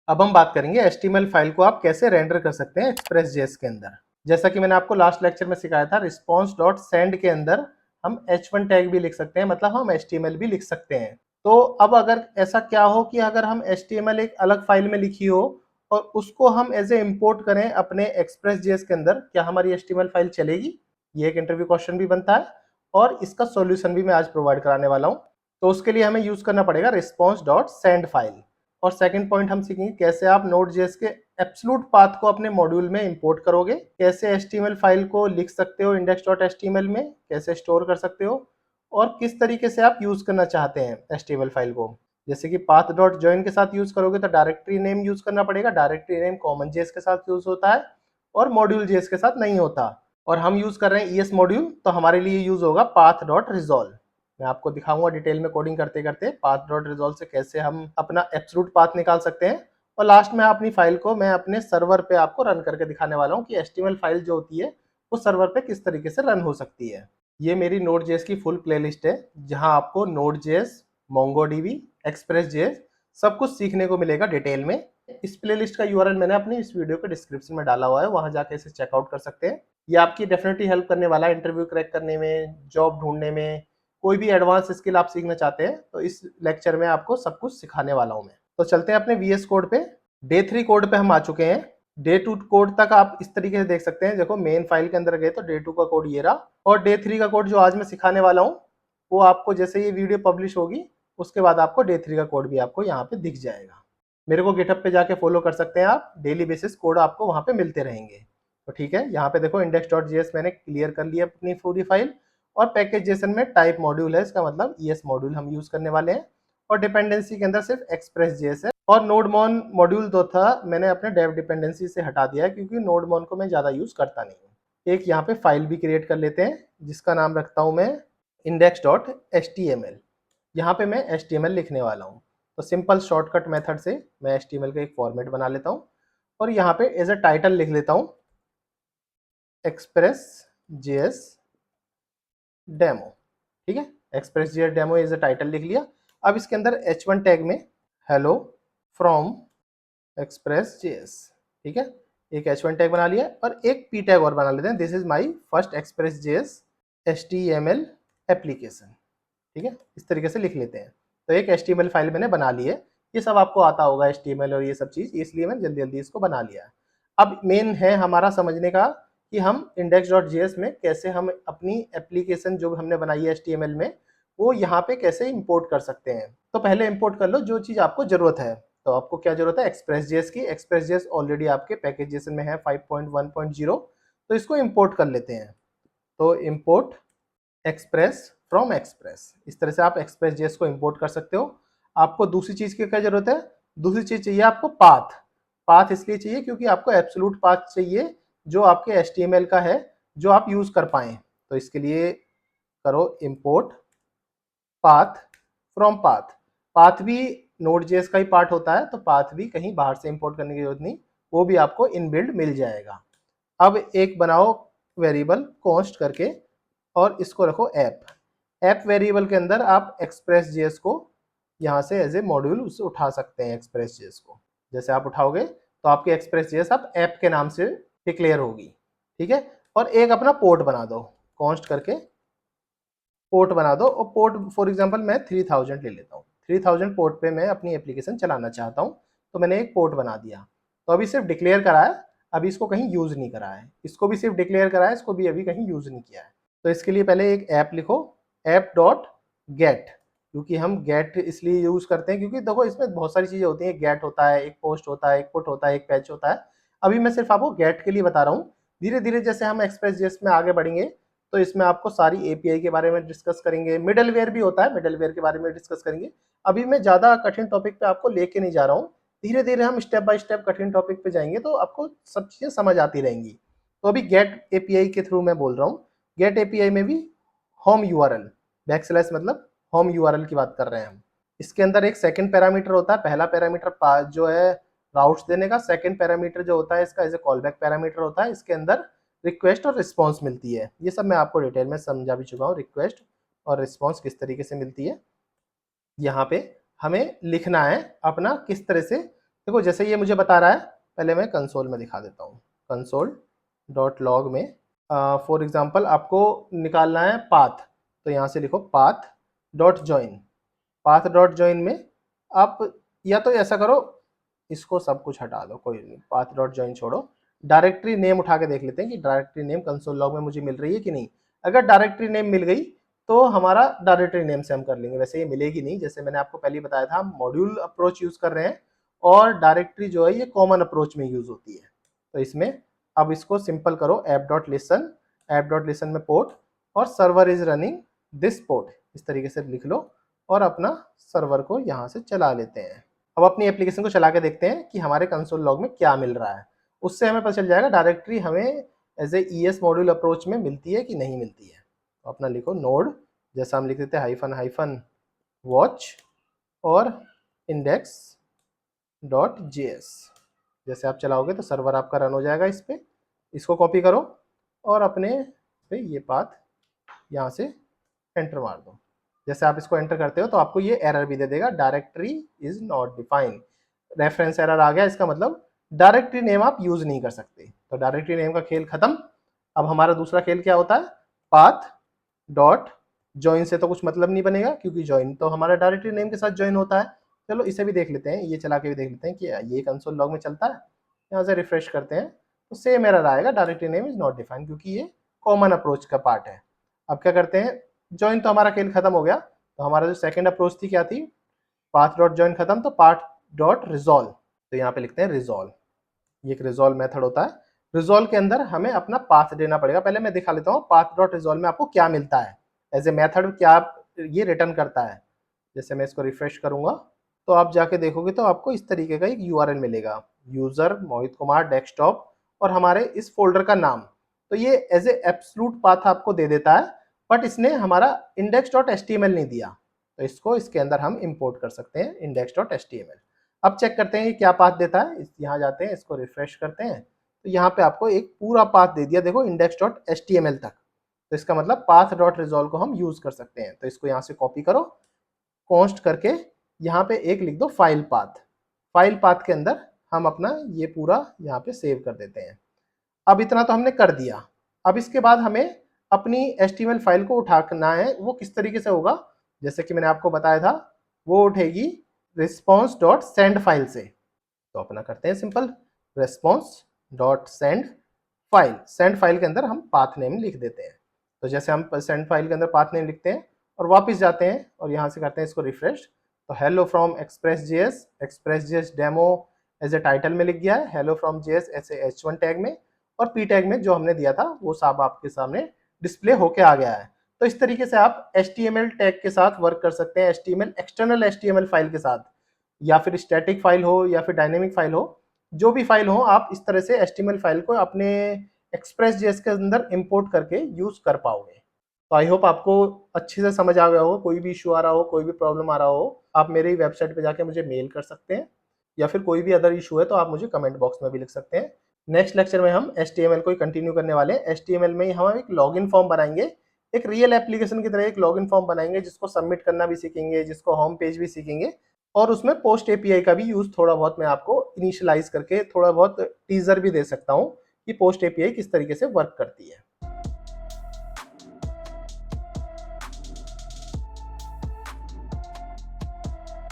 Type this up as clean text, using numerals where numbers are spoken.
अब हम बात करेंगे HTML फाइल को आप कैसे रेंडर कर सकते हैं एक्सप्रेस.js के अंदर। जैसा कि मैंने आपको लास्ट लेक्चर में सिखाया था, response.send के अंदर हम h1 टैग भी लिख सकते हैं, मतलब हम HTML भी लिख सकते हैं। तो अब अगर ऐसा क्या हो कि अगर हम HTML एक अलग फाइल में लिखी हो और उसको हम एज ए इम्पोर्ट करें अपने एक्सप्रेस.js के अंदर, क्या हमारी HTML फाइल चलेगी? ये एक इंटरव्यू क्वेश्चन भी बनता है और इसका सॉल्यूशन भी मैं आज प्रोवाइड कराने वाला हूँ। तो उसके लिए हमें यूज करना पड़ेगा response.send फाइल। और सेकंड पॉइंट हम सीखेंगे कैसे आप Node.js के एब्सोल्यूट पाथ को अपने मॉड्यूल में इंपोर्ट करोगे, कैसे HTML फाइल को लिख सकते हो index.html में, कैसे स्टोर कर सकते हो और किस तरीके से आप यूज करना चाहते हैं HTML फाइल को। जैसे कि path.join के साथ यूज करोगे तो डायरेक्टरी नेम यूज करना पड़ेगा, डायरेक्टरी नेम कॉमन.js के साथ यूज होता है और मॉड्यूल.js के साथ नहीं होता। और हम यूज कर रहे हैं ES मॉड्यूल, तो हमारे लिए यूज होगा path.resolve। मैं आपको दिखाऊंगा डिटेल में कोडिंग करते करते path.resolve से कैसे हम अपना एब्सोल्यूट पाथ निकाल सकते हैं। और लास्ट में अपनी फाइल को मैं अपने सर्वर पे आपको रन करके दिखाने वाला हूँ कि HTML फाइल जो होती है वो सर्वर पे किस तरीके से रन हो सकती है। ये मेरी Node.js की फुल प्लेलिस्ट है जहां आपको Node.js, MongoDB, Express.js सब कुछ सीखने को मिलेगा डिटेल में। इस प्लेलिस्ट का URL मैंने अपनी इस वीडियो के डिस्क्रिप्शन में डाला हुआ है, वहां जाके इसे चेकआउट कर सकते हैं। ये आपकी डेफिनेटली हेल्प करने वाला है इंटरव्यू क्रैक करने में, जॉब ढूंढने में, कोई भी एडवांस स्किल आप सीखना चाहते हैं तो इस लेक्चर में आपको सब कुछ सिखाने वाला हूं मैं। तो चलते हैं अपने VS कोड पे। डे 3 कोड पे हम आ चुके हैं। डे 2 कोड तक आप इस तरीके से देख सकते हैं। देखो मेन फाइल के अंदर गए तो डे 2 का कोड ये रहा और डे 3 का कोड जो आज मैं सिखाने वाला हूँ वो आपको जैसे ये वीडियो पब्लिश होगी उसके बाद आपको डे 3 का कोड भी आपको यहाँ पे दिख जाएगा। मेरे को गिटहब पे जाके फॉलो कर सकते हैं आप, डेली बेसिस कोड आपको वहाँ पे मिलते रहेंगे। तो ठीक है, यहाँ पे देखो index.js मैंने क्लियर कर लिया अपनी पूरी फाइल और पैकेज जेसन में टाइप मॉड्यूल है, इसका मतलब ES मॉड्यूल हम यूज करने वाले हैं और डिपेंडेंसी के अंदर सिर्फ Express.js है और नोडमॉन मॉड्यूल जो था मैंने अपने डेव डिपेंडेंसी से हटा दिया है क्योंकि नोडमॉन को मैं ज़्यादा यूज करता नहीं हूँ। एक यहाँ पे फाइल भी क्रिएट कर लेते हैं जिसका नाम रखता हूँ मैं index.html। यहाँ पे मैं HTML लिखने वाला हूँ, तो सिंपल शॉर्टकट मेथड से मैं HTML का एक फॉर्मेट बना लेता हूँ और यहाँ पे एज अ टाइटल लिख लेता हूँ Express.js डेमो। ठीक है, Express.js demo as a title लिख लिया। अब इसके अंदर h1 टैग में हेलो फ्रॉम Express.js, ठीक है, एक h1 टैग बना लिया और एक p टैग और बना लेते हैं, this is my first Express.js HTML application. ठीक है, इस तरीके से लिख लेते हैं। तो एक HTML फाइल मैंने बना ली है। ये सब आपको आता होगा HTML और ये सब चीज, इसलिए मैंने जल्दी जल्दी इसको बना लिया है। अब मेन है हमारा समझने का कि हम index.js में कैसे हम अपनी एप्लीकेशन जो हमने बनाई है HTML में वो यहाँ पे कैसे इंपोर्ट कर सकते हैं। तो पहले इंपोर्ट कर लो जो चीज आपको जरूरत है। तो आपको क्या जरूरत है Express.js की। Express.js ऑलरेडी आपके पैकेज जेसन में है 5.1.0, तो इसको इंपोर्ट कर लेते हैं। तो इंपोर्ट एक्सप्रेस फ्रॉम एक्सप्रेस, इस तरह से आप Express.js को इंपोर्ट कर सकते हो। आपको दूसरी चीज की क्या जरूरत है? दूसरी चीज चाहिए आपको पाथ। पाथ इसलिए चाहिए क्योंकि आपको एब्सोल्यूट पाथ चाहिए जो आपके HTML का है जो आप यूज कर पाए। तो इसके लिए करो import path from path. Path भी Node.js का ही पार्ट होता है, तो पाथ भी कहीं बाहर से इंपोर्ट करने की जरूरत नहीं, वो भी आपको इनबिल्ड मिल जाएगा। अब एक बनाओ वेरिएबल कॉन्स्ट करके और इसको रखो ऐप। ऐप वेरिएबल के अंदर आप Express.js को यहाँ से एज ए मॉड्यूल उससे उठा सकते हैं। Express.js को जैसे आप उठाओगे तो आपकी Express.js आप ऐप के नाम से डिक्लेयर होगी। ठीक है, और एक अपना पोर्ट बना दो, कॉन्स्ट करके पोर्ट बना दो और पोर्ट फॉर एग्जांपल मैं 3000 ले लेता हूँ। 3000 पोर्ट पे मैं अपनी एप्लीकेशन चलाना चाहता हूँ, तो मैंने एक पोर्ट बना दिया। तो अभी सिर्फ डिक्लेयर करा है, अभी इसको कहीं यूज नहीं करा है। इसको भी सिर्फ डिक्लेयर करा है, इसको भी अभी कहीं यूज नहीं किया है। तो इसके लिए पहले एक ऐप लिखो, ऐप डॉट गेट, क्योंकि हम गेट इसलिए यूज करते हैं क्योंकि देखो इसमें बहुत सारी चीजें होती हैं। गेट होता है, एक पोस्ट होता है, एक पुट होता है, एक पैच होता है। अभी मैं सिर्फ आपको गेट के लिए बता रहा हूँ। धीरे धीरे जैसे हम Express.js में आगे बढ़ेंगे तो इसमें आपको सारी API के बारे में डिस्कस करेंगे। मिडलवेयर भी होता है, मिडलवेयर के बारे में डिस्कस करेंगे। अभी मैं ज्यादा कठिन टॉपिक पे आपको लेके नहीं जा रहा हूँ, धीरे धीरे हम स्टेप बाय स्टेप कठिन टॉपिक पे जाएंगे तो आपको सब चीजें समझ आती रहेंगी। तो अभी गेट API के थ्रू मैं बोल रहा हूँ। गेट API में भी होम URL बैकस्लैश मतलब होम URL की बात कर रहे हैं हम। इसके अंदर एक सेकंड पैरामीटर होता है। पहला पैरामीटर जो है राउट्स देने का, सेकंड पैरामीटर जो होता है इसका एज ए कॉलबैक पैरामीटर होता है। इसके अंदर रिक्वेस्ट और रिस्पॉन्स मिलती है। ये सब मैं आपको डिटेल में समझा भी चुका हूँ, रिक्वेस्ट और रिस्पॉन्स किस तरीके से मिलती है। यहाँ पे हमें लिखना है अपना किस तरह से देखो जैसे ये मुझे बता रहा है, पहले मैं कंसोल में दिखा देता हूँ। कंसोल डॉट लॉग में फॉर एग्जांपल आपको निकालना है पाथ, तो यहाँ से लिखो path dot join. Path dot join में आप या तो ऐसा करो, इसको सब कुछ हटा दो, कोई नहीं, पाथ डॉट जॉइन छोड़ो, डायरेक्टरी नेम उठा के देख लेते हैं कि डायरेक्टरी नेम कंसोल लॉग में मुझे मिल रही है कि नहीं। अगर डायरेक्टरी नेम मिल गई तो हमारा डायरेक्टरी नेम से हम कर लेंगे, वैसे ये मिलेगी नहीं, जैसे मैंने आपको पहले ही बताया था हम मॉड्यूल अप्रोच यूज कर रहे हैं और डायरेक्टरी जो है ये कॉमन अप्रोच में यूज होती है। तो इसमें अब इसको सिंपल करो, app dot listen, app dot listen में पोर्ट और server is running this port, इस तरीके से लिख लो और अपना सर्वर को यहाँ से चला लेते हैं। अब अपनी एप्लीकेशन को चला के देखते हैं कि हमारे कंसोल लॉग में क्या मिल रहा है, उससे हमें पता चल जाएगा डायरेक्टरी हमें as a ES module approach में मिलती है कि नहीं मिलती है। तो अपना लिखो नोड, जैसा हम लिख देते हैं हाइफन हाइफन वॉच और इंडेक्स डॉट जेएस। जैसे आप चलाओगे तो सर्वर आपका रन हो जाएगा इस पर। इसको कॉपी करो और अपने पे ये पाथ यहाँ से एंटर मार दो। जैसे आप इसको एंटर करते हो तो आपको ये एरर भी दे देगा, directory is not defined, reference error आ गया। इसका मतलब डायरेक्टरी नेम आप यूज नहीं कर सकते। तो डायरेक्टरी नेम का खेल खत्म। अब हमारा दूसरा खेल क्या होता है, पाथ डॉट ज्वाइन से तो कुछ मतलब नहीं बनेगा क्योंकि ज्वाइन तो हमारा डायरेक्टरी नेम के साथ ज्वाइन होता है। चलो इसे भी देख लेते हैं, ये चला के भी देख लेते हैं कि ये कंसोल लॉग में चलता है। यहाँ से रिफ्रेश करते हैं तो सेम एरर आएगा, directory name is not defined, क्योंकि ये कॉमन अप्रोच का पार्ट है। अब क्या करते हैं, ज्वाइन तो हमारा खेल खत्म हो गया, तो हमारा जो सेकंड अप्रोच थी क्या थी, पाथ डॉट ज्वाइन खत्म, तो पाथ डॉट रिजॉल्व। तो यहाँ पे लिखते हैं रिजॉल्व, ये एक रिजॉल्व मेथड होता है। रिजॉल्व के अंदर हमें अपना पाथ देना पड़ेगा। पहले मैं दिखा लेता हूँ पाथ डॉट रिजॉल्व में आपको क्या मिलता है, एज ए मेथड क्या ये रिटर्न करता है। जैसे मैं इसको रिफ्रेश करूंगा तो आप जाके देखोगे तो आपको इस तरीके का एक यूआरएल मिलेगा, यूजर मोहित कुमार डेस्कटॉप और हमारे इस फोल्डर का नाम। तो ये एज ए एब्सोल्यूट पाथ आपको दे देता है, बट इसने हमारा index.html नहीं दिया, तो इसको इसके अंदर हम इंपोर्ट कर सकते हैं index.html। अब चेक करते हैं ये क्या पाथ देता है, यहाँ जाते हैं, इसको रिफ्रेश करते हैं तो यहाँ पे आपको एक पूरा पाथ दे दिया, देखो index.html तक। तो इसका मतलब पाथ डॉट रिजॉल्व को हम यूज कर सकते हैं। तो इसको यहाँ से कॉपी करो, कॉन्स्ट करके यहाँ पे एक लिख दो फाइल पाथ। फाइल पाथ के अंदर हम अपना ये पूरा यहाँ पे सेव कर देते हैं। अब इतना तो हमने कर दिया। अब इसके बाद हमें अपनी HTML फाइल को उठाना है। वो किस तरीके से होगा, जैसे कि मैंने आपको बताया था, वो उठेगी रिस्पॉन्स डॉट सेंड फाइल से। तो अपना करते हैं simple, response dot send file. Send file के अंदर हम पाथ नेम लिख देते हैं। तो जैसे हम सेंड फाइल के अंदर पाथ नेम लिखते हैं और वापस जाते हैं और यहाँ से करते हैं इसको रिफ्रेश, तो hello from Express JS demo as a title में लिख गया है, हेलो फ्रॉम जेएस ऐसे H1 टैग में, और पी टैग में जो हमने दिया था वो सब आपके सामने डिस्प्ले होके आ गया है। तो इस तरीके से आप HTML टैग के साथ वर्क कर सकते हैं, HTML एक्सटर्नल HTML फाइल के साथ, या फिर स्टैटिक फाइल हो या फिर डायनेमिक फाइल हो, जो भी फाइल हो आप इस तरह से HTML फाइल को अपने एक्सप्रेस जेएस के अंदर इंपोर्ट करके यूज कर पाओगे। तो आई होप आपको अच्छे से समझ आ गया हो। कोई भी इशू आ रहा हो, कोई भी प्रॉब्लम आ रहा हो, आप मेरी वेबसाइट पे जाके मुझे मेल कर सकते हैं, या फिर कोई भी अदर इशू है तो आप मुझे कमेंट बॉक्स में भी लिख सकते हैं। नेक्स्ट लेक्चर में हम HTML को ही कंटिन्यू करने वाले हैं। HTML में ही हम एक लॉगिन फॉर्म बनाएंगे, एक रियल एप्लीकेशन की तरह एक लॉगिन फॉर्म बनाएंगे, जिसको सबमिट करना भी सीखेंगे, जिसको होम पेज भी सीखेंगे, और उसमें पोस्ट एपीआई का भी यूज थोड़ा बहुत मैं आपको इनिशियलाइज करके थोड़ा बहुत टीजर भी दे सकता हूँ कि पोस्ट एपीआई किस तरीके से वर्क करती है।